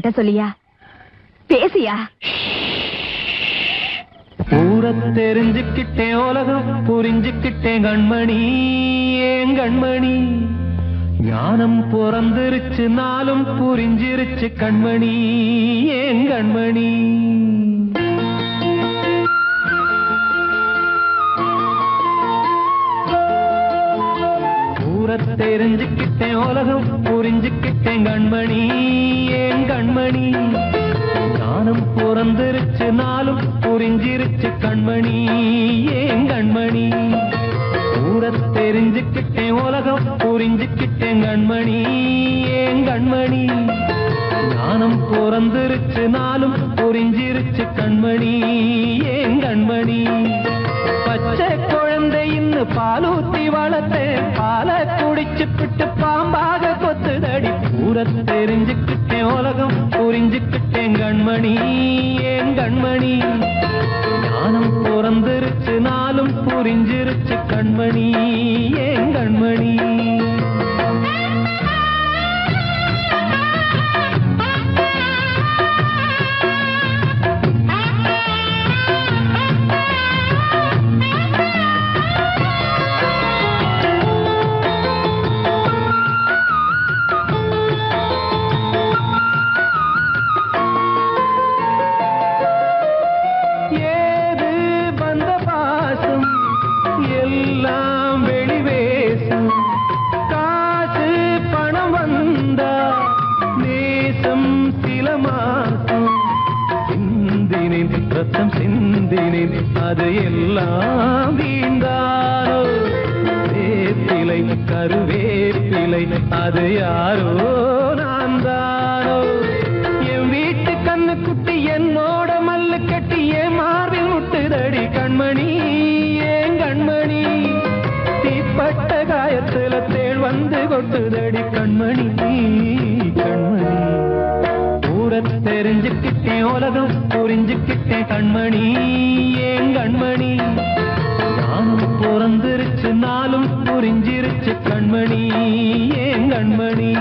என்கிட்ட சொல்லியா? பேசியா? ஊரை தெரிஞ்சுக்கிட்டேன், உலகம் புரிஞ்சுக்கிட்டேன் கண்மணி, ஏன் கண்மணி. ஞானம் பிறந்திருச்சு, நாளும் புரிஞ்சிருச்சு கண்மணி, ஏன் கண்மணி. ஊரை தெரிஞ்சுக்கிட்டேன், உலகம் புரிஞ்சுக்கிட்டேன் கண்மணி, ஏன் கண்மணி. ஞானம் பிறந்திருச்சு, நாளும் புரிஞ்சிருச்சு கண்மணி, ஏன் கண்மணி. ஊரை தெரிஞ்சுக்கிட்டேன், உலகம் புரிஞ்சுக்கிட்டேன் கண்மணி, ஏன் கண்மணி. ஞானம் பிறந்திருச்சு, நாளும் புரிஞ்சிருச்சு கண்மணி, ஏன் கண்மணி. பச்சை குழந்தை இன்னும் பாலூத்தி வளர்த்தேன், பாலை குடிச்சு பிட்டு பாம்பாக கொத்துதடி. ஊரை தெரிஞ்சுக்கிட்டேன், உலகம் புரிஞ்சுக்கிட்டேன் கண்மணி, ஏன் கண்மணி. ஞானம் பிறந்திருச்சு, நாளும் புரிஞ்சிருச்சு கண்மணி, ஏன் கண்மணி. ரத்தம் சிந்தினேன், அது எல்லாம் வீண்டாரோ. வேப்பிலை கருவேப்பிலை, அது யாரோ நான் தானோ. என் வீட்டு கண்ணு குட்டி என்னோட மல்லு கட்டி என் மார்பில் முட்டுதடி கண்மணி, ஏன் கண்மணி. தீப்பட்ட காயத்துல தேள் வந்து கொட்டுதடி கண்மணி, கண்மணி. ஊரை தெரிஞ்சுக்கிட்டேன், உலகம் புரிஞ்சுக்கிட்டேன் கண்மணி, ஏன் கண்மணி. ஞானம் பிறந்திருச்சு, நாளும் புரிஞ்சிருச்சு கண்மணி, ஏன் கண்மணி.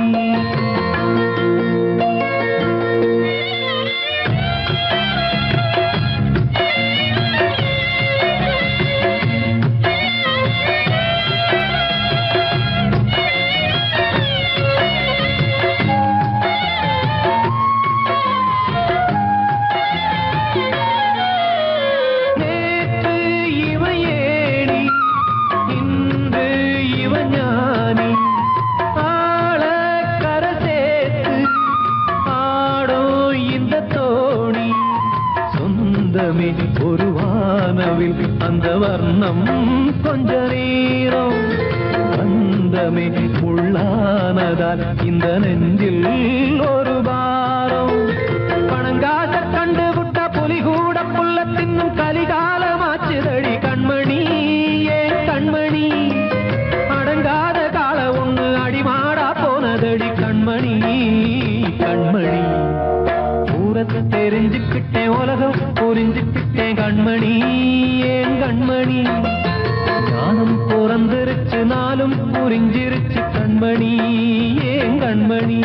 ஒரு வானவில் அந்த வர்ணம் கொஞ்ச நேரம் வந்தமே உள்ளானதால் இந்த நெஞ்சில் ஒரு பாரம். பணங்காச கண்டு விட்ட புலி கூட புல்ல தின்னும் கலிகாலமாச்சுதடி கண்மணி, ஏன் கண்மணி. அடங்காத கால ஒண்ணு அடிமாடா போனதடி கண்மணி, கண்மணி. ஊரத்தை தெரிஞ்சுக்கிட்டேன், உலகம் புரிஞ்சுக்கிட்டேன் கண்மணி, ஏன் கண்மணி. ஞானம் பிறந்திருச்சு, நாளும் புரிஞ்சிருச்சு கண்மணி, ஏன் கண்மணி.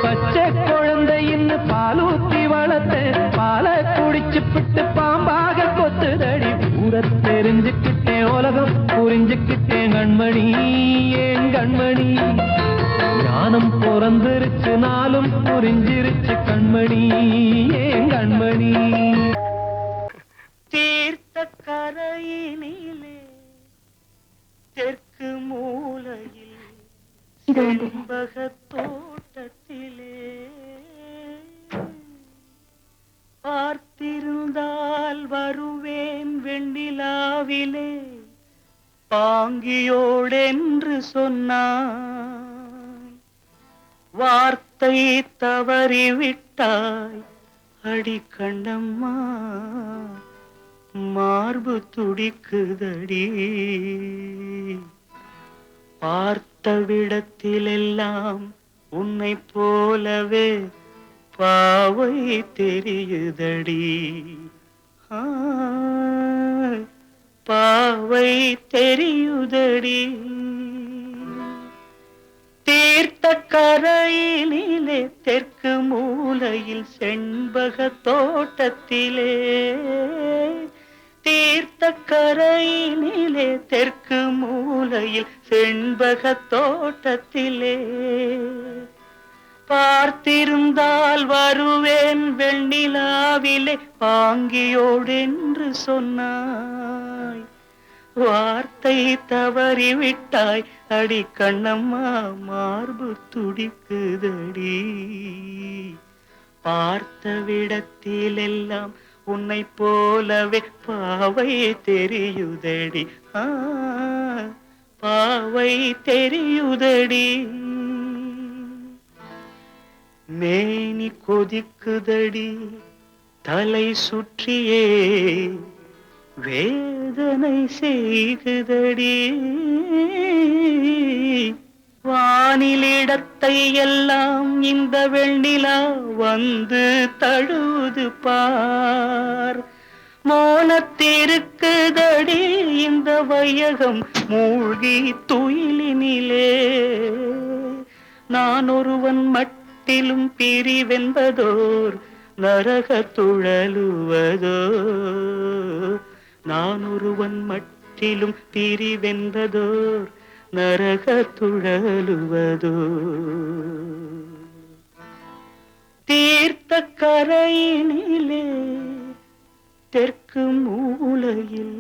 பச்சை குழந்தை இன்னும் பாலூத்தி வளர்த்தேன், பாலை குடிச்சு பிட்டு பாம்பாக கொத்துதடி. ஊரை தெரிஞ்சுக்கிட்டேன், உலகம் புரிஞ்சுக்கிட்டேன் கண்மணி, ஏன் கண்மணி. ஞானம் பிறந்திருச்சு, நாளும் புரிஞ்சிருச்சு கண்மணி, ஏன் கண்மணி. தீர்த்த கரையினிலே தெற்கு மூலையில் செண்பக தோட்டத்திலே பார்த்திருந்தால் வருவேன் வெண்ணிலாவிலே பாங்கியோடென்று சொன்னாய். வார்த்தை தவறிவிட்டாய் அடி கண்ணம்மா, மார்பு துடிக்குதடி. பார்த்த விடத்திலெல்லாம் உன்னை போலவே பாவை தெரியுதடி, பாவை தெரியுதடி. தீர்த்த கரையினிலே தெற்கு மூலையில் செண்பக தோட்டத்திலே தீர்த்த கரையினிலே தெற்கு மூலையில் செண்பக தோட்டத்திலே பார்த்திருந்தால் வருவேன் வெண்ணிலாவிலே பாங்கியோடென்று சொன்னாய் வார்த்தை தவறிவிட்டாய் அடி கண்ணம்மா மார்பு துடிக்குதடி பார்த்த விடத்திலெல்லாம் உன்னை போலவே பாவை தெரியுதடி பாவை தெரியுதடி மேனி கொதிக்குதடி தலை சுற்றியே வேதனை செய்குதடி வானிலிடத்தை எல்லாம் இந்த வெண்ணிலா வந்து தழுது பார் மோனத்திருக்குதடி இந்த வையகம் மூழ்கி துயிலினிலே நான் ஒருவன் மட்டிலும் பிரிவென்பதோர் நரக துழலுவதோ நான் ஒருவன் மட்டிலும் பிரிவென்பதோர் நரக துழலுவதோ தீர்த்த கரையினிலே தெற்கு மூலையில்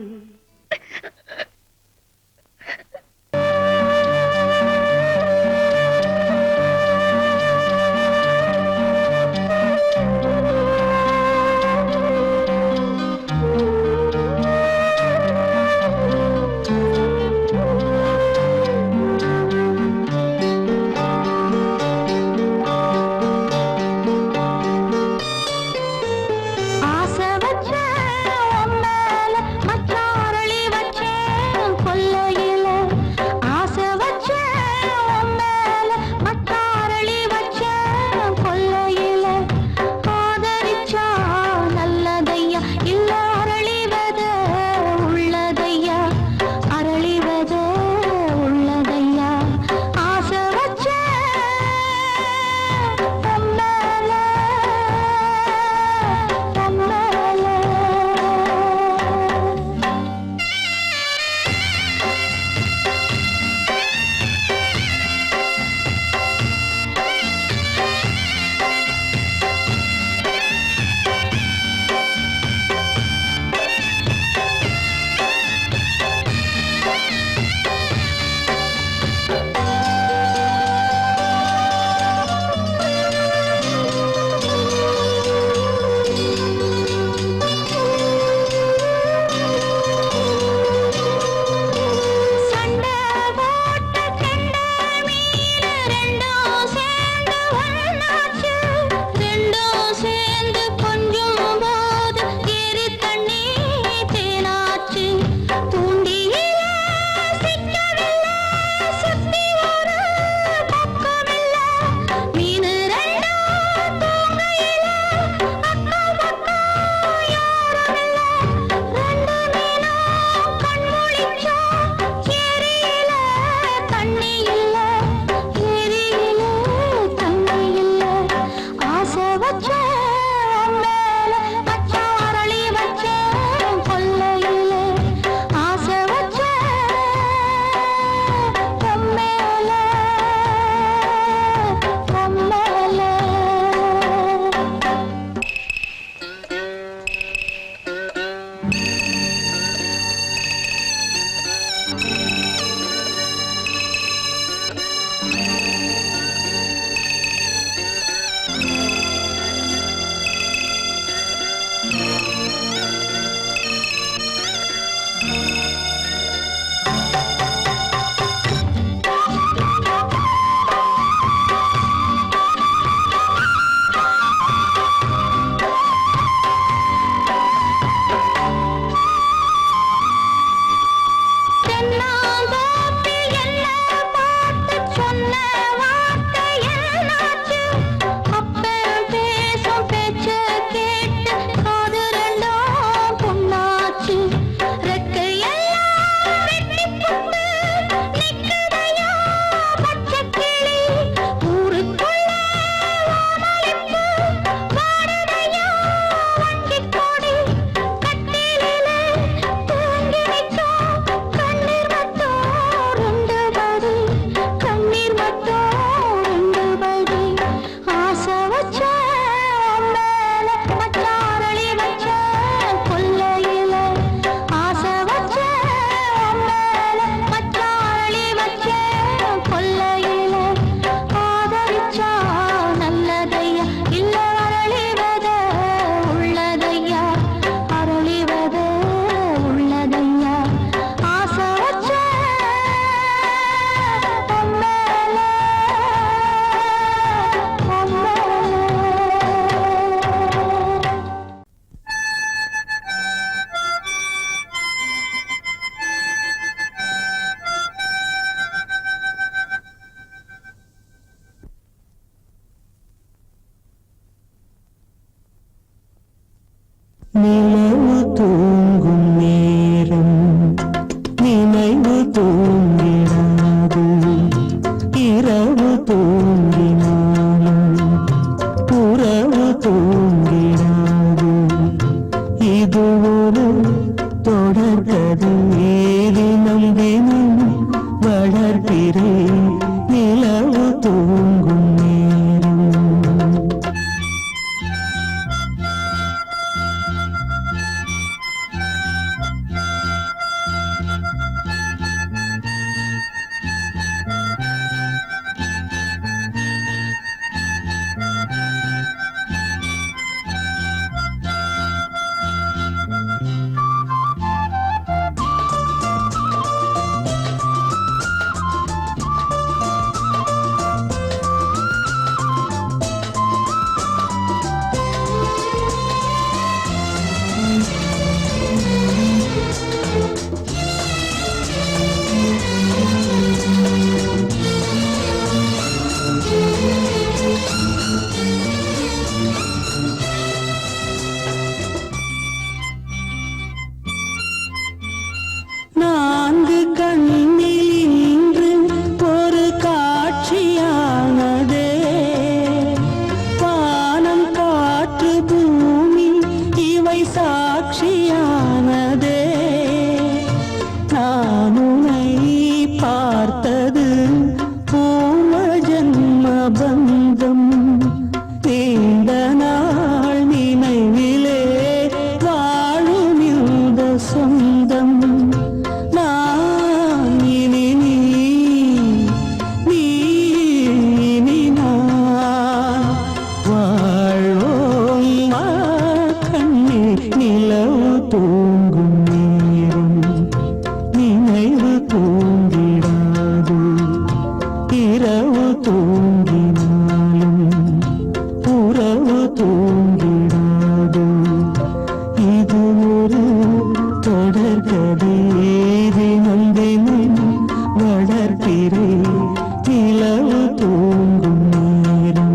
தொடர்கதை தினம் தினம் வளர்பிறை நிலவு தூங்கும் நேரம். நான்கு கண்ணில் இன்று ஒரு காட்சியானதே, வானம் காற்று பூமி இவை சாட்சியானதே. நான் உன்னை பார்த்தது பூர்வ ஜன்ம பந்தம், நீண்ட நாள் நினைவிலே வாழும் இந்த சொந்தம். நிலவு தூங்கும் நேரம் நினைவு தூங்கிடாது, இரவு தூங்கினாலும் உறவு தூங்கிடாது. இது ஒரு தொடர்கதை தினம் தினம் வளர்பிறை நிலவு தூங்கும் நேரம்.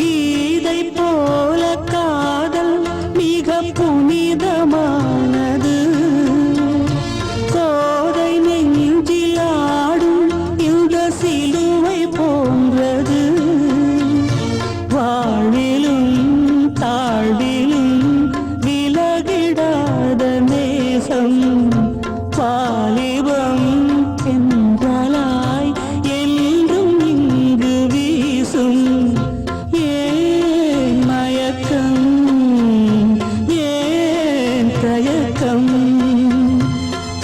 கீதை போல காதல் மிக புனிதமானது, கோதை நெஞ்சில் ஆடும் இந்த சிலுவை போன்றது. வாழ்விலும் தாழ்விலும் விலகிடாத நேசம், வாலிபம் என்றாலாய் என்றும் இங்கு வீசும்.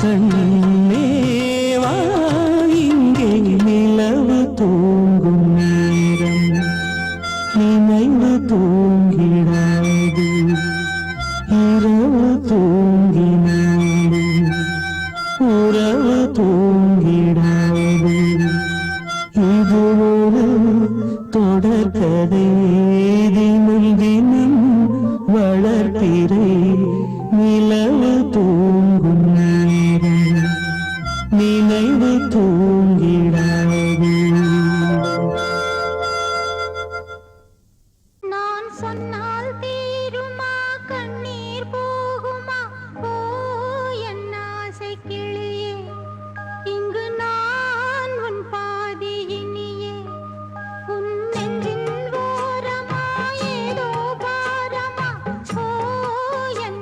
கண்ணேவா இங்கே நிலவு தூங்கும் நேரம் நினைவு தூங்கிடாது, இரவு தூங்கினாலும் உறவு தூங்கிடாது. இது ஒரு தொடர்கதை தினம் தினம் வளர்பிறை நிலவு தூங்கும் நேரம் நினைவு தூங்கிடாது. நான் சொன்னால் தீருமா, கண்ணீர் போகுமா? ஓ என் ஆசை கிளியே, இங்கு நான் உன் பாதி இனியே. உன் நெஞ்சின் ஓரமா ஏதோ பாரமா? ஓ என்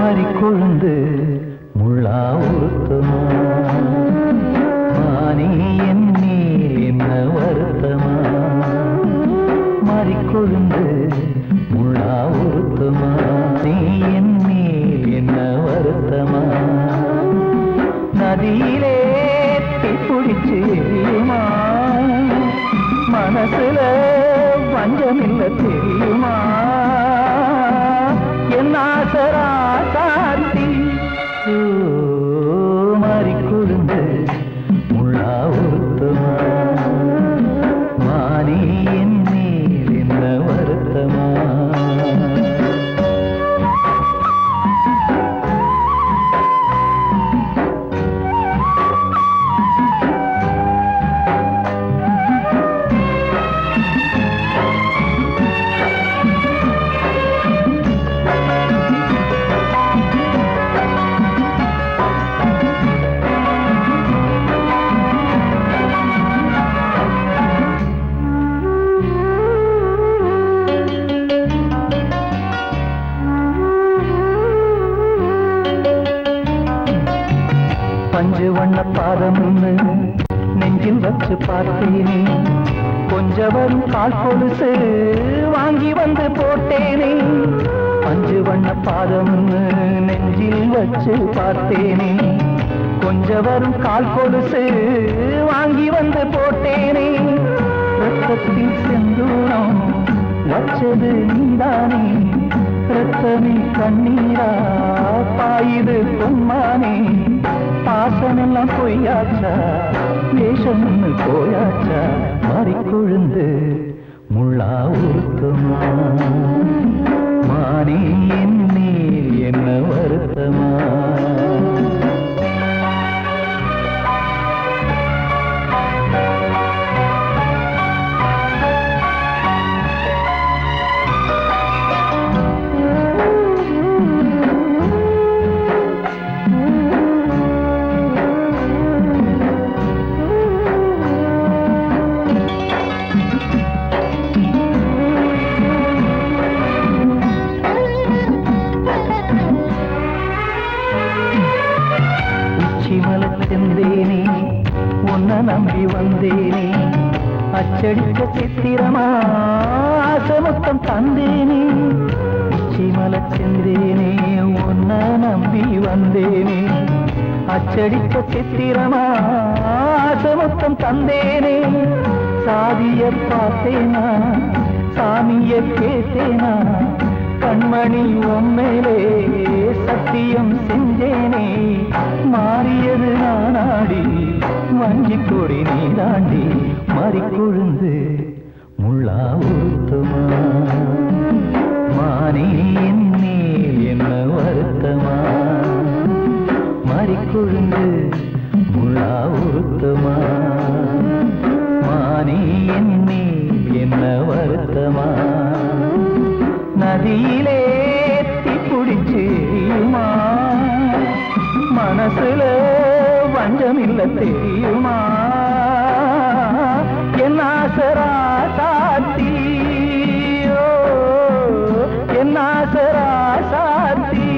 மாறிக்கொழுந்து முள்ளா உருத்தமா மானே என் மேல் என்ன வருத்தமா மாறிக்கொழுந்து முள்ளா உருத்தமா நீ என் மேல் என்ன வருத்தமா நதியிலே பிடிச்சு எரியுமா மனசுல வஞ்சமில்ல தெரியுமா என் ஆசரா சாத்தி மாறிக்கொழுந்து முள்ளா உருத்தமா மானே என் மேல் என்ன வருத்தமா பஞ்சு வண்ண பாதம் நெஞ்சில் வச்சு பார்த்தேனே கொஞ்சம் வரும் கால் கொலுசு வாங்கி வந்து போட்டேனே பஞ்சு வண்ண பாதம் நெஞ்சில் வச்சு பார்த்தேனே கொஞ்சம் வரும் கால் கொலுசு வாங்கி வந்து போட்டேனே ரத்தத்தில் செந்தூரம் வச்சது நீதானே ரத்தமே கண்ணீரா பாயுது பொம்மானே பாசமெல்லாம் பொய்யாச்சா வேஷம்னு போயாச்சா மாறிக்கொழுந்து முள்ளா உருத்தமா மானே என் மேல் என்ன வருத்தமா செந்தேனே உன்னை நம்பி வந்தேனே அச்சடித்த சித்திரமா ஆசமுத்தம் தந்தேனே உச்சிமல செந்தேனே உன்னை நம்பி வந்தேனே அச்சடித்த சித்திரமா ஆசமுத்தம் தந்தேனே சாதிய பார்த்தேனா சாமிய கேட்டேனா கண்மணி உம்மேலே சத்தியம் செஞ்சேனே மாறியது நானாடி வஞ்சி கொடி நீதாண்டி மாறிக்கொழுந்து முள்ளா உருத்தமா மானே என் மேல் என்ன வருத்தமா மாறிக்கொழுந்து முள்ளா உருத்தமா மானே என் மேல் என்ன வருத்தமா நதியிலே பிடிச்சு மனசுல வஞ்சமில்ல தெரியுமா என் ஆசரா சாத்தி என் ஆசரா சாத்தி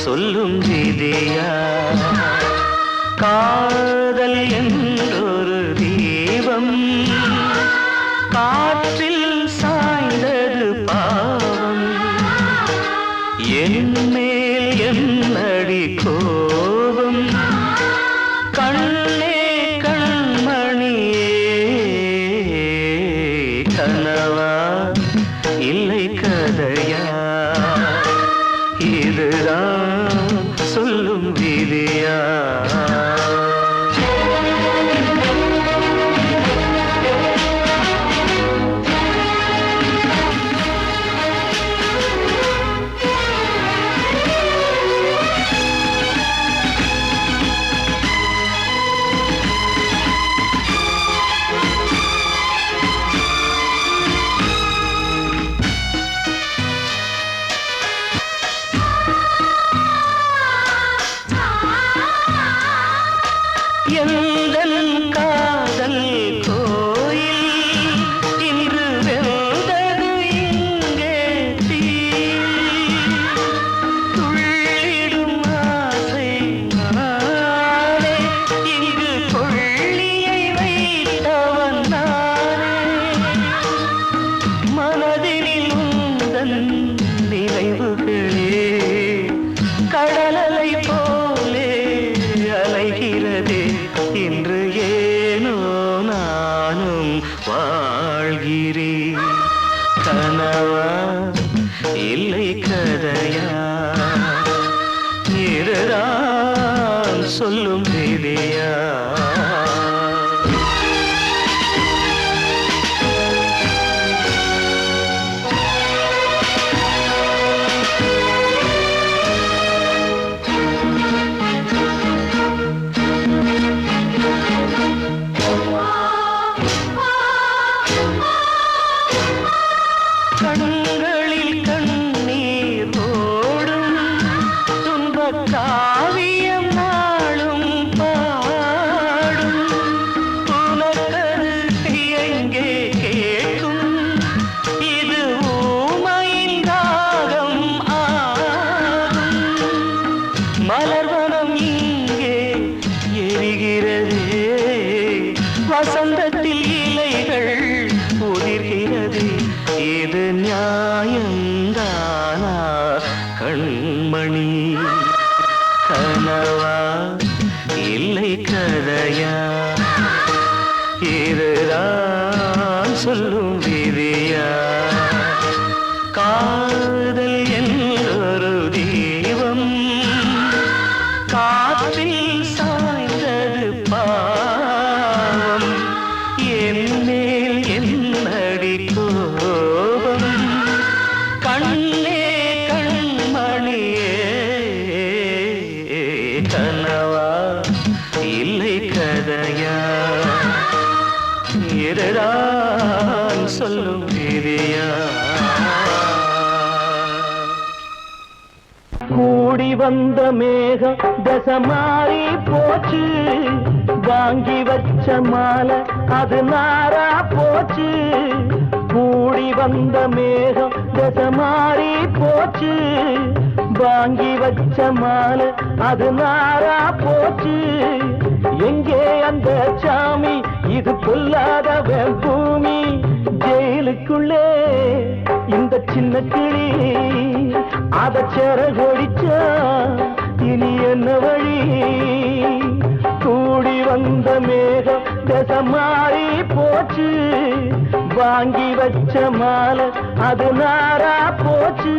சொல்லும் விதியா காதல் என்றொரு தீபம் காற்றில் சாய்ந்தது பாவம் என் மேல் என்னடி கோபம் கண்ணே கண்மணியே கனவா இல்லை கதையா இதுதான் சொல்லும் விதியா எந்தன் காதல் கோயில் இன்று வெந்தது இங்கே தீ துள்ளிடும் ஆசை நானே இங்கு கொள்ளியை வைத்தவன் நானே மனதினில் உந்தன் நினைவுகளே கடலலை போலே அலைகிறதே இன்று ஏனோ நானும் வாழ்கிறேன் கனவா இல்லை கதையா இதுதான் சொல்லும் விதியா கண்களில் கண்ணீர் ஓடும் துன்பக் காவியம் நாளும் பாடும் உனக்கது எங்கே கேட்கும் இது ஊமையின் ராகம் ஆகும் மலர்வனம் இங்கே எரிகிறதே வசந்தத்தில் இலைகள் உதிர்கிறது இது நியாயந்தானா கண்மணி கனவா இல்லை கதையா இதுதான் சொல்லும் விதியா காதல் என்றொரு தீபம் காற்றில் சாய்ந்தது பாவம் என் மேல் என்னடி கோபம் கண்ணே கண்மணியே கனவா இல்லை கதையா இதுதான் சொல்லும் விதியா கூடி வந்த மேகம் தசை மாறி போச்சு வாங்கி வச்ச மாலை அது நாரா போச்சு கூடி வந்த மேகம் தசை மாறி போச்சு வாங்கி வச்ச மாலை அது நாரா போச்சு எங்கே அந்த சாமி இது பொல்லாதவன் பூமி ஜெயிலுக்குள்ளே இந்த சின்ன கிளி அத செரகொடிச்சா இனி என்ன வழி கூடி வந்த மேகம் தசை மாறி போச்சு வாங்கி வச்ச மாலை அது நாரா போச்சு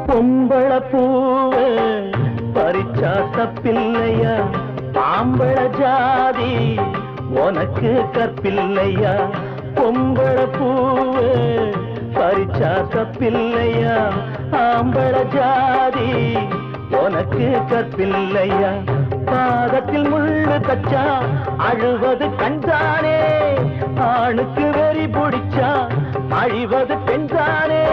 பொம்பள பூவ பறிச்சா தப்பில்லையா ஆம்பள ஜாதி உனக்கு கற்பில்லையா பொம்பள பூவ பறிச்சா தப்பில்லையா ஆம்பள ஜாதி உனக்கு கற்பில்லையா பாதத்தில் முள்ளு தச்சா அழுவது கண்தானே ஆணுக்கு வெறி பிடிச்சா அழிவது பெண்தானே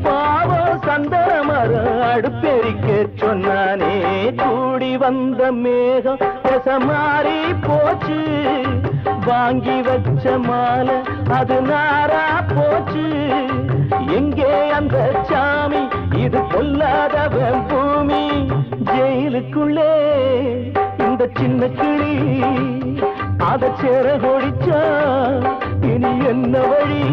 பாவம் சந்தன மரம் அடுப்பெரிக்க சொன்னானே கூடி வந்த மேகம் தசை மாறி போச்சு வாங்கி வச்ச மாலை அது நாரா போச்சு. எங்கே அந்த சாமி, இது பொல்லாதவன் பூமி. ஜெயிலுக்குள்ளே இந்த சின்ன கிளி அத சேர கொடிச்சா இனி என்ன வழி?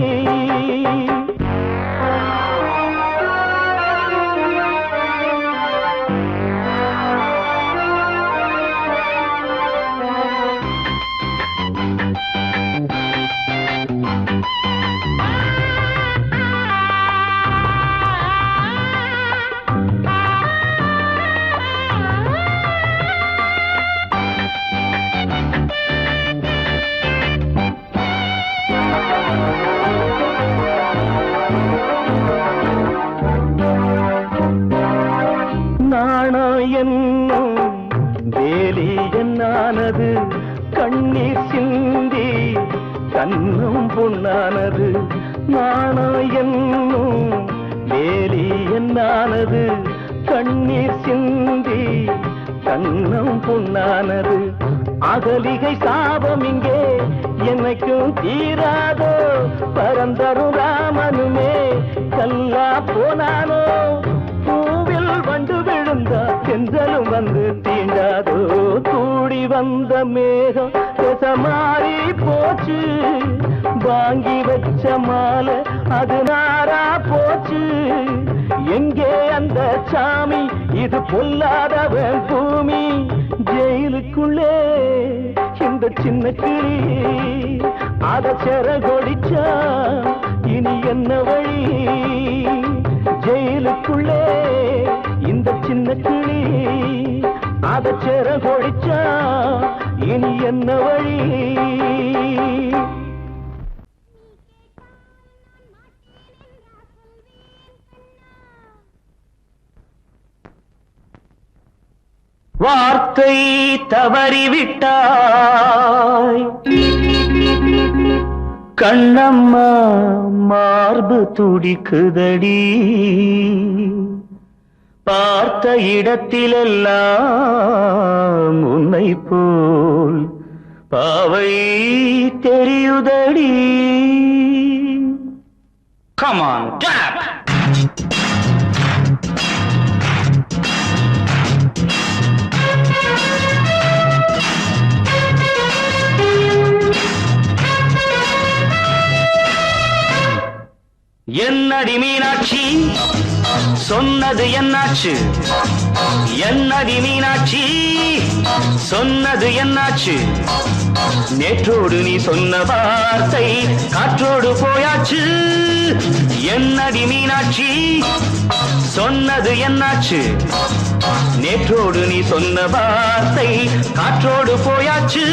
என்னும் வேலி என்னானது, கண்ணீர் சிந்தி கண்ணும் பொன்னானது. நாணம் என்னும் வேலி என்னானது, கண்ணீர் சிந்தி கண்ணும் பொன்னானது. அகலிகை சாபம் இங்கே என்னைக்கும் தீராதோ, பரந்தரும் ராமனுமே கல்லா போனானோ. பூவில் வண்டு விழுந்தா சென்றலும் வந்து தீண்டாதோ, கூடி வந்த மேகம் மாறி போச்சு. வாங்கி வச்ச மாலை அது நாரா போச்சு. எங்கே அந்த சாமி, இது பொல்லாதவன் பூமி. ஜெயிலுக்குள்ளே இந்த சின்ன கிளி அத செர கொடிச்சா இனி என்ன வழி? ஜெயிலுக்குள்ளே இந்த சின்ன கிளி அத சேர கொடிச்சா இனி என்ன வழி? வார்த்தை தவறிவிட்டாய் கண்ணம்மா, மார்பு துடிக்குதடி. பார்த்த இடத்திலெல்லாம் உன்னை போல் பாவை தெரியுதடி. Come on, clap! என்னடி மீனாட்சி, சொன்னது என்னாச்சு? என்னடி மீனாட்சி, சொன்னது என்னாச்சு? நேற்றோடு நீ சொன்ன வார்த்தை காற்றோடு போயாச்சு. என்னடி மீனாட்சி, சொன்னது என்னாச்சு? நேற்றோடு நீ சொன்ன வார்த்தை காற்றோடு போயாச்சு.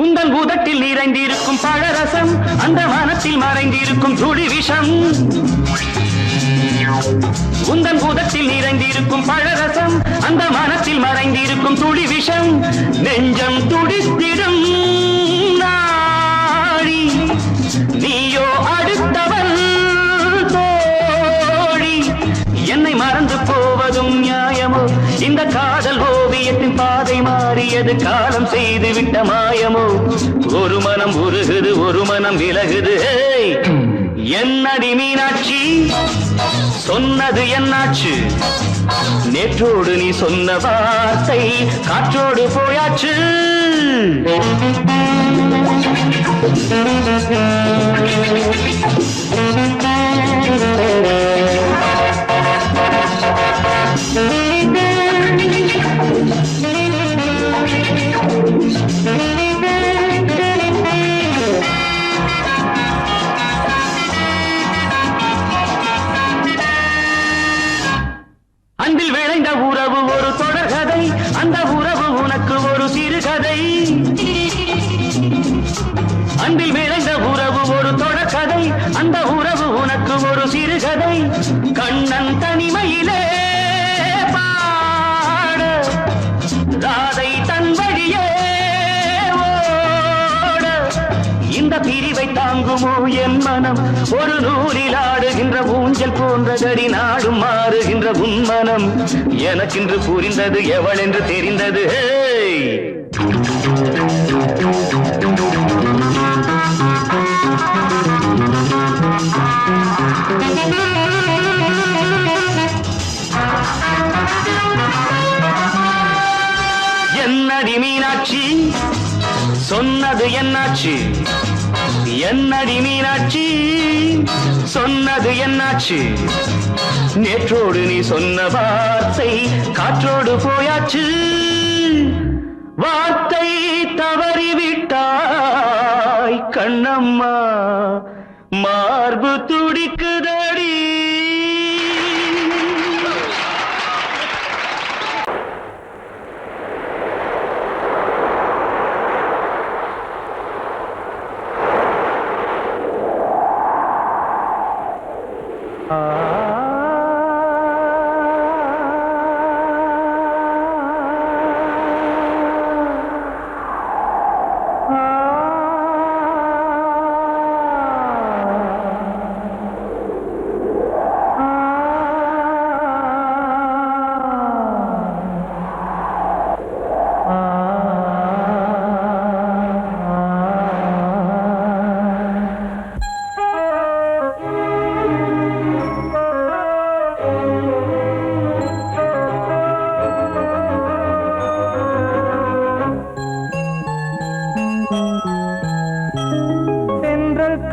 உந்தன் பூதத்தில் நிறைந்திருக்கும் பழரசம், அந்த வானத்தில் மறைந்திருக்கும் துளி விஷம். உந்தன் பூதத்தில் நிறைந்திருக்கும் பழரசம், அந்த வானத்தில் மறைந்திருக்கும் துளி விஷம். நெஞ்சம் துடித்திடும் நாடி, நீயோ அடுத்தவன் தோழி. என்னை மறந்து போவதும் நியாயமோ? இந்த காதல் ஓவியத்தின் பாதை மாறியது, காலம் செய்து விட்ட மாயமோ? ஒரு மனம் உருகுது, ஒரு மனம் விலகுது. என்னடி மீனாட்சி, சொன்னது என்னாச்சு? நேற்றோடு நீ சொன்ன வார்த்தை காற்றோடு போயாச்சு. அன்பில் விளைந்த உறவு ஒரு தொடர்கதை, அந்த உறவு உனக்கு ஒரு சிறுகதை. அன்பில் விளைந்த சிறுகதை கண்ணன் தனிமையிலே பாட ராதை தன் வழியே ஓட இந்த பிரிவை தாங்குமோ என் மனம் ஒரு நூலில் ஆடுகின்ற ஊஞ்சல் போன்றதடி நாடும் மாறுகின்ற உன்மனம் எனக்கென்று புரிந்தது எவள் என்று தெரிந்தது என்னடி மீனாட்சி சொன்னது என்னாச்சு என்னடி மீனாட்சி சொன்னது என்னாச்சு நேற்றோடு நீ சொன்ன வார்த்தை காற்றோடு போயாச்சு வார்த்தை தவறிவிட்டாய் கண்ணம்மா மார்பு துடிக்குதடி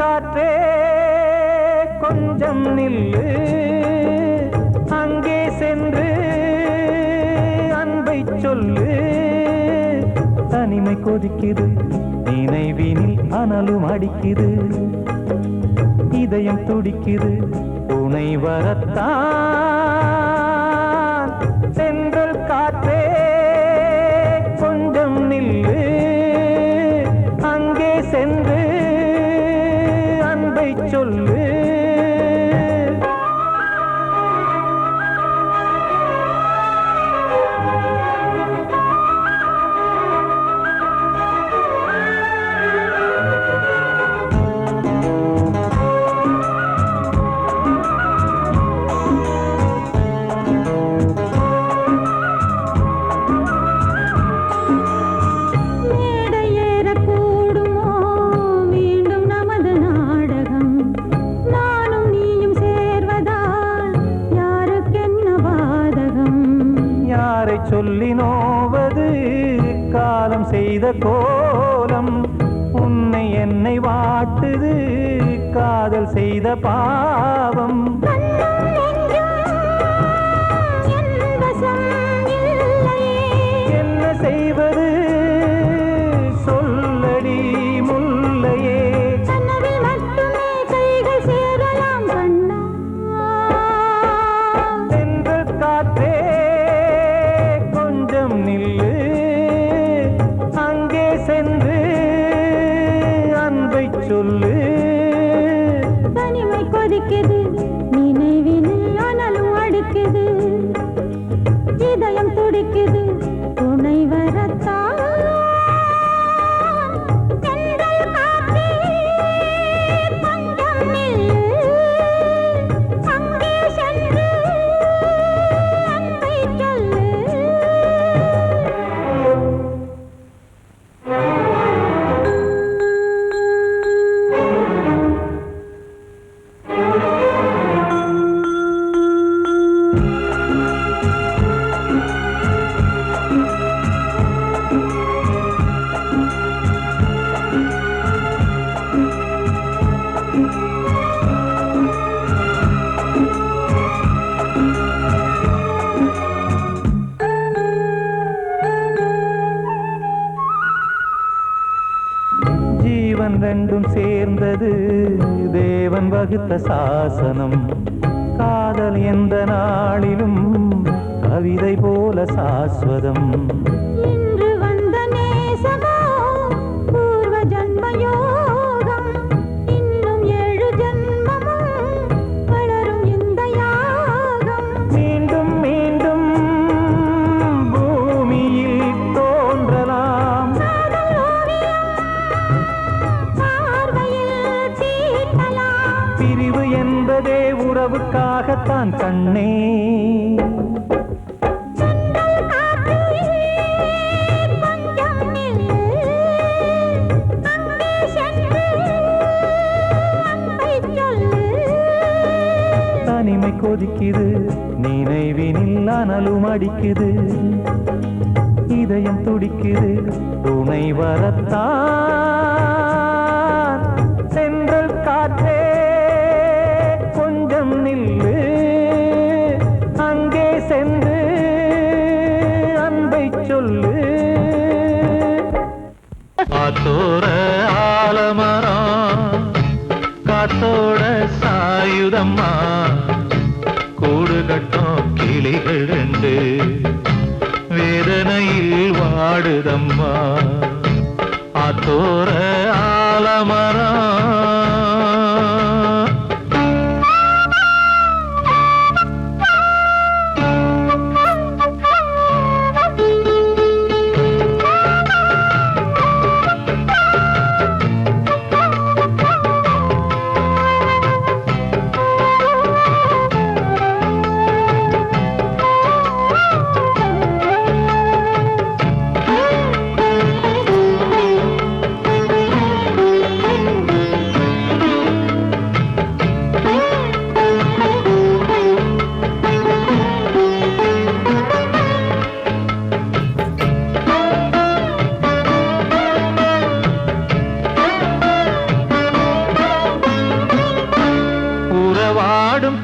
காற்றே கொஞ்சம் நில்லு அங்கே சென்று அன்பை சொல்லு தனிமை கொதிக்குது நினைவினில் அனலும் அடிக்குது இதயம் துடிக்குது துணை வரத்தான் சென்றல் காற்றே கொஞ்சம் நில்லு அங்கே சென்று சொல்லு சொல்லி நோவது காலம் செய்த கோலம் உன்னை என்னை வாட்டுது காதல் செய்த பாவம் என்ன செய்வது சொல்லடி முல்லையே சென்ற காற்றே நில்லு அங்கே சென்று அன்பை சொல்லு தனிமை கொதிக்குது நினைவினில் அனலும் அடிக்குது இதயம் துடிக்குது துணை வரத்தான் ரெண்டும் சேர்ந்தது தேவன் வகுத்த சாசனம் காதல் எந்த நாளிலும் கவிதை போல சாஸ்வதம் இன்று வந்த நேசமோ பூர்வ ஜன்மயோகம் இன்னும் 7 ஜன்மமும் வளரும் பிரிவு என்பதே உறவுக்காகத்தான் கண்ணே. தனிமை கொதிக்குது, நினைவினில் அனலும் அடிக்குது, இதயம் துடிக்குது, துணை வரத்தான். சென்றல் காற்றே கொஞ்சம் நில்லு, அங்கே சென்று அன்பை சொல்லு. காத்தோர ஆலமரம் காத்தோட சாயுதம்மா, கூடு கட்டும் கிளிகள் ரெண்டு வேதனையில் வாடுதம்மா. ஆத்தோர ஆலமரம்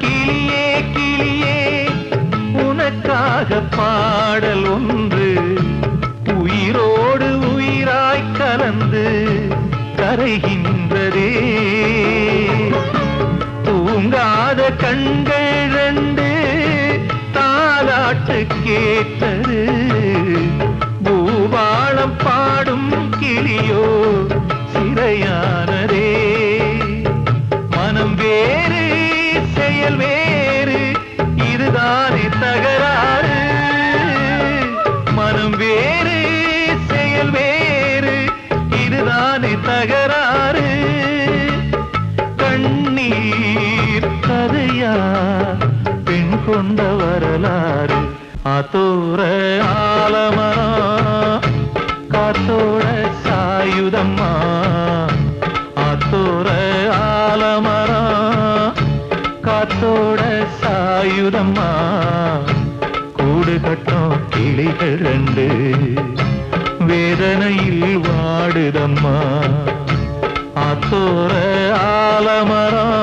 கிளியே கிளியே உனக்காக பாடல் ஒன்று உயிரோடு உயிராய் கலந்து கரைகின்றதே. தூங்காத கண்கள் ரெண்டு தாலாட்டு கேட்டது, பூபாளம் பாடும் கிளியோ சிறையானதே. மனம் வேறு செயல் வேறு, இதுதானே தகராறு. மனம் வேறு செயல் வேறு, இதுதானே தகராறு. கண்ணீர் கதையா பெண் கொண்ட வரலாறு. ஆத்தோர ஆலமரம் காத்தோட சாயுதம்மா, ஆத்தோர ஆலமரம் காத்தோட சாயுதம்மா, கூடு கட்டும் கிளிகள் ரெண்டு வேதனையில் வாடுதம்மா. ஆத்தோர ஆலமரம்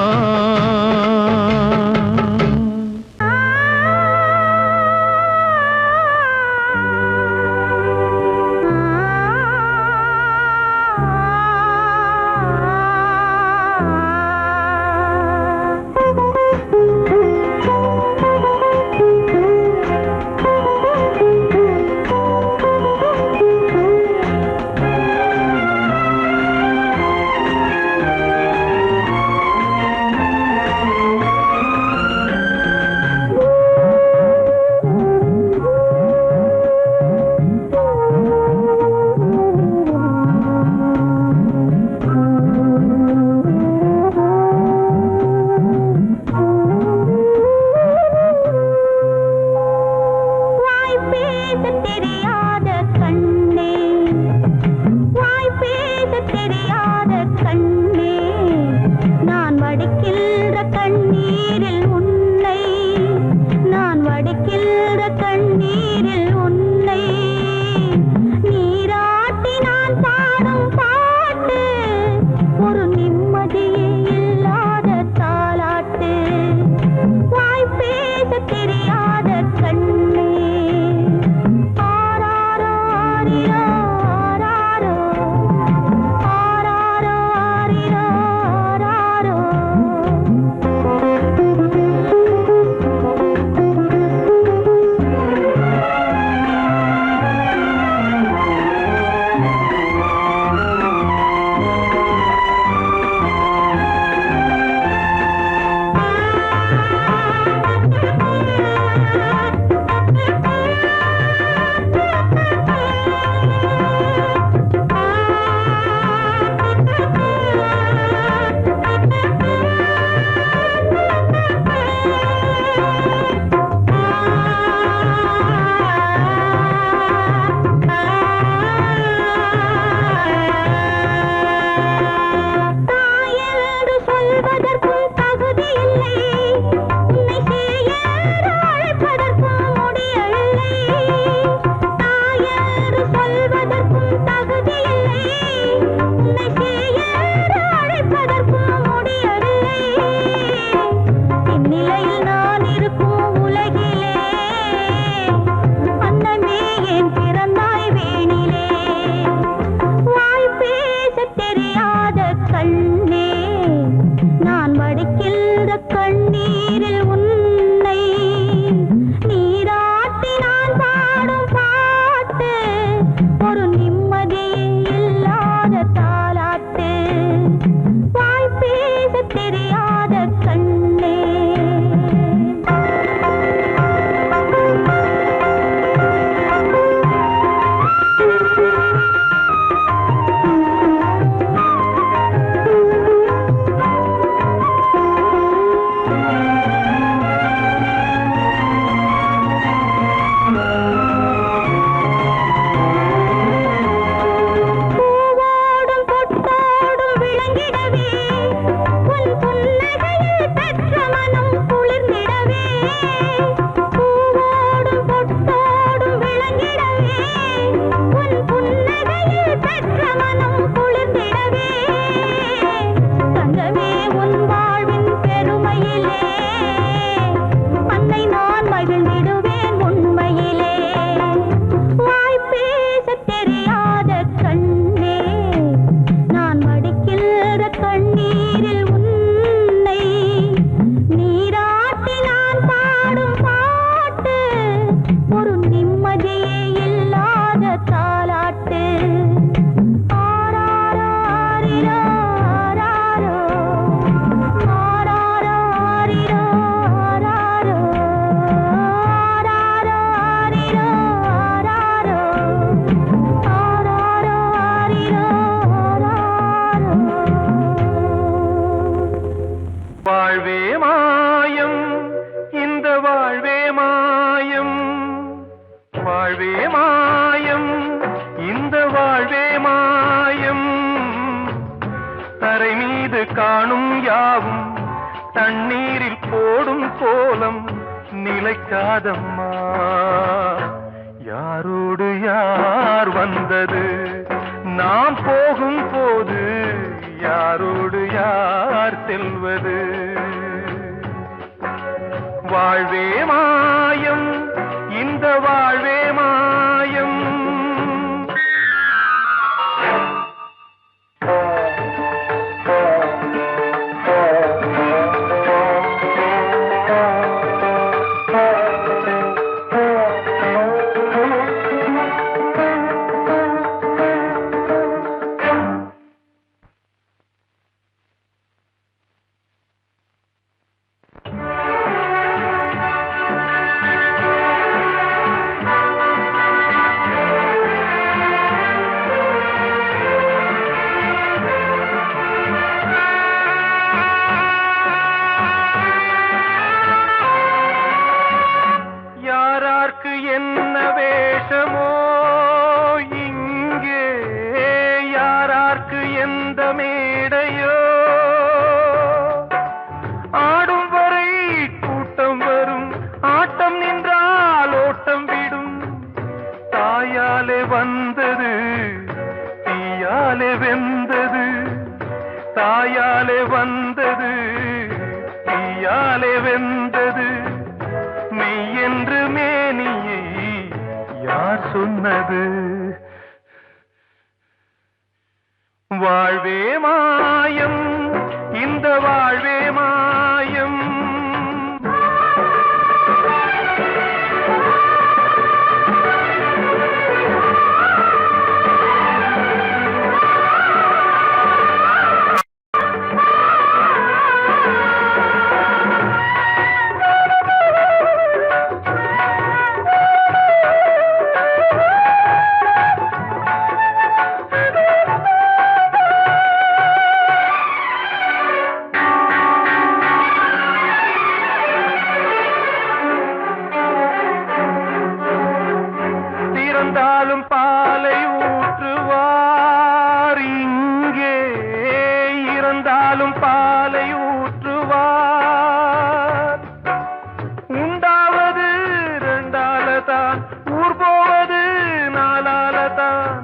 வடிக்கின்ற கண்ணீரில் உன்னை நீராட்டி நான் பாடும் பாட்டு ஒரு நிம்மதியே இல்லாத தாலாட்டு வாய் பேச தெரியாத கண்ணே பூவோடும் பொட்டோடும் விளங்கிடவே உன் புன்னகையில் பெற்ற மனம் குளிர்ந்திடவே பூவோடும் பொட்டோடும் விளங்கிடவே உன் புன்னகையில் பெற்ற மனம் குளிர்ந்திடவே தங்கமே உன் வாழ்வின் பெருமையிலே அன்னை நான் மகிழ்ந்திடுவேன் உண்மையிலே வாய் பேச தெரியாத கண்ணே நான் மடிக்கின்ற கண்ணீரில் உன்னை நீராட்டி நான் பாடும் பாட்டு ஒரு நிம்மதியே இல்லாத தாலாட்டு ஆராரோ ஆரிரோ ஆராரோ ஆராரோ ஆரிரோ ஆராரோ ஆராரோ ஆரிரோ ஆராரோ ஆராரோ ஆரிரோ ஆராரோ வாழ்வே மாயம் இந்த வாழ்வே மாயம் வாழ்வே மாயம் இந்த வாழ்வே மாயம் தரை மீது காணும் யாவும் தண்ணீரில் போடும் கோலம் நிலைக்காதம்மா யாரோடு யார் வந்தது நாம் போகும் போது யாரோடு யார் செல்வது வாழ்வே மாயம் இந்த வாழ்வே மாயம் யாரார்க்கு என்ன வேஷமோ இங்கே யாரார்க்கு எந்த மேடையோ ஆடும் வரை கூட்டம் வரும் ஆட்டம் நின்றால் ஓட்டம் விடும் தாயாலே வந்தது தீயாலே வெந்தது தாயாலே வந்தது தீயாலே வெந்தது மெய் என்று மேனியை யார் சொன்னது வாழ்வே மாயம் இந்த வாழ்வே மாயம் இறந்தாலும் பாலை ஊற்றுவார் இங்கே இறந்தாலும் பாலை ஊற்றுவார் உண்டாவது ரெண்டாலதான் ஊர் போவது நாலாலதான்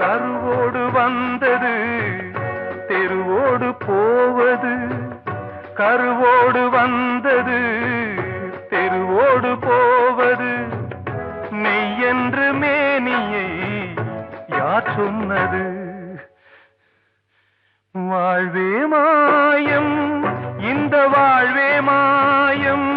கருவோடு வந்தது தெருவோடு போவது கருவோடு வந்தது தெருவோடு போவது மெய்யென்று மேனியை யார் சொன்னது வாழ்வே மாயம் இந்த வாழ்வே மாயம்.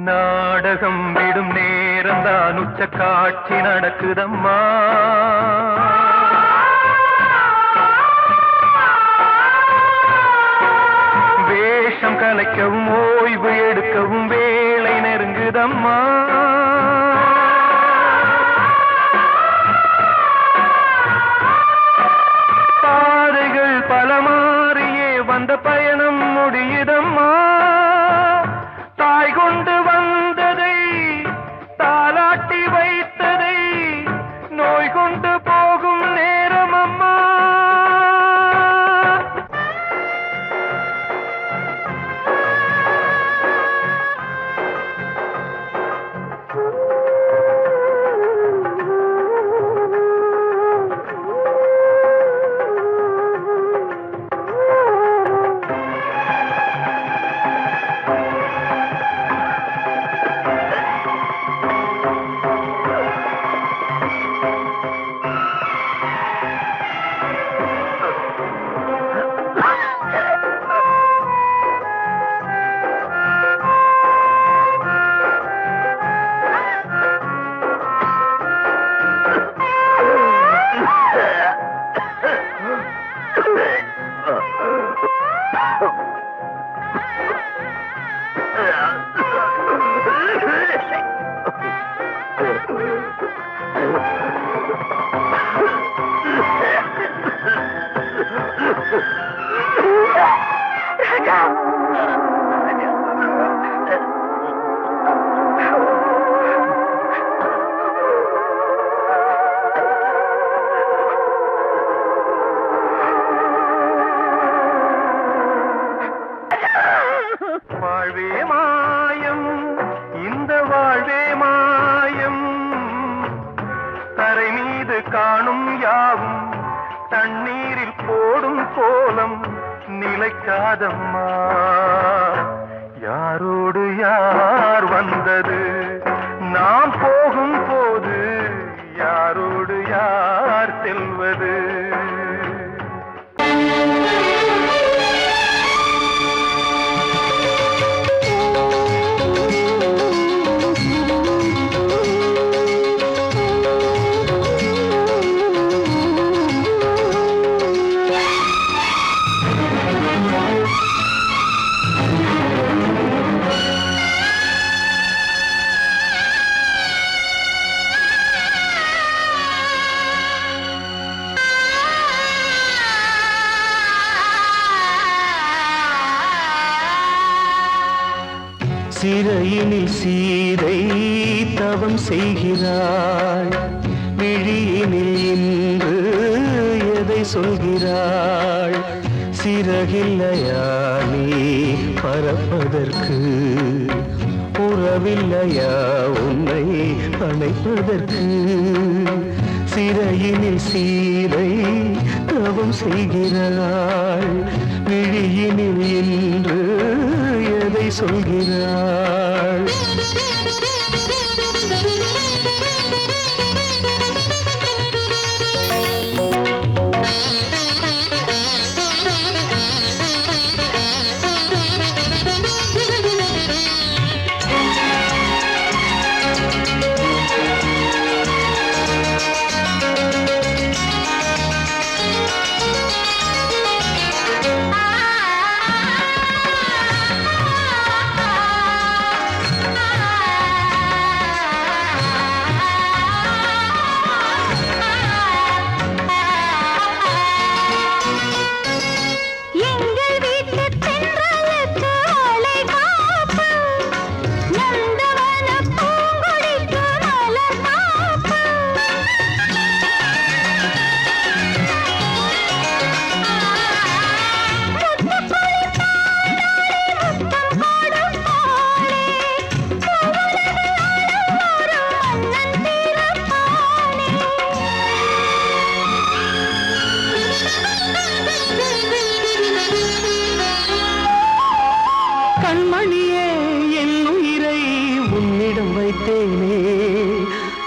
நாடகம் விடும் நேரம்தான் உச்ச காட்சி நடக்குதம்மா. வேஷம் கலைக்கவும் ஓய்வு எடுக்கவும் வேலை நெருங்குதம்மா. பாதைகள் பல மாறியே வந்த பயணம் முடியுதம்மா. தாய் கொண்டு வந்ததை தாலாட்டி வைத்ததை நோய் கொண்டு போகும் நேரம் அம்மா. வாழ்வே மாயம், இந்த வாழ்வே மாயம். தரை மீது காணும் யாவும் தண்ணீரில் போடும் கோலம் நிலைக்காதம்மா. யாரோடு யார் வந்தது நாம் போகும் போது, யாரோடு யார் செல்வது? சிறையினில் சீதை தவம் செய்கிறாள், விழியினில் இன்று எதை சொல்கிறாள்? சிறகில்லையா நீ பறப்பதற்கு, உறவில்லையா உன்னை அணைப்பதற்கு? சிறையினில் சீதை தவம் செய்கிறாள், விழியினில் இன்று எதை சொல்கிறாள்? உன்னிடம் வைத்தேனே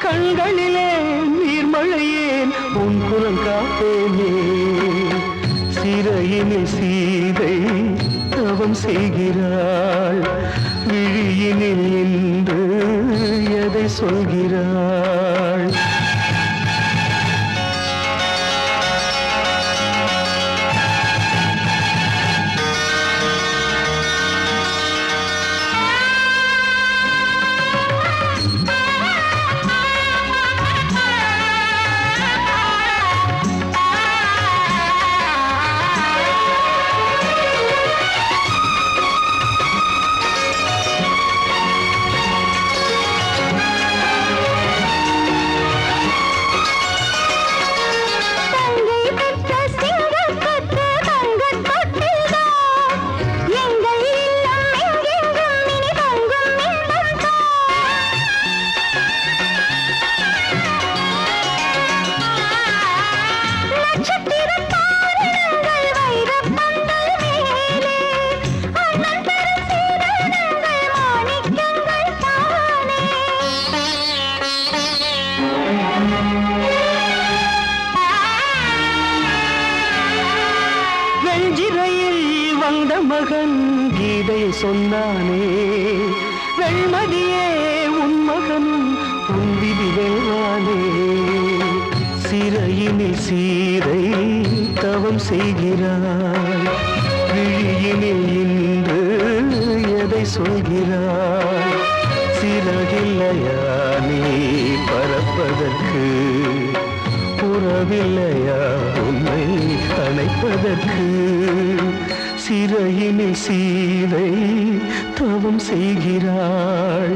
கண்களிலே நீர்மழையேன் உன் குலம் காப்பேனே சிறையினில் சீதை தவம் செய்கிறாள் விழியினில் இன்று எதை சொல்கிறாள் வெஞ்சிரையில் வந்த மகன் கீதை சொன்னானே வெண்மதியே உன் மகனும் உன் விதி வெல்வானே சிறையினில் சீதை தவம் செய்கிறாய் விழியினில் இன்று எதை சொல்கிறாய் சிறகில்லையா நீ பறப்பதற்கு உறவில்லையா உன்னை அணைப்பதற்கு சிறையினில் சீதை தவம் செய்கிறாள்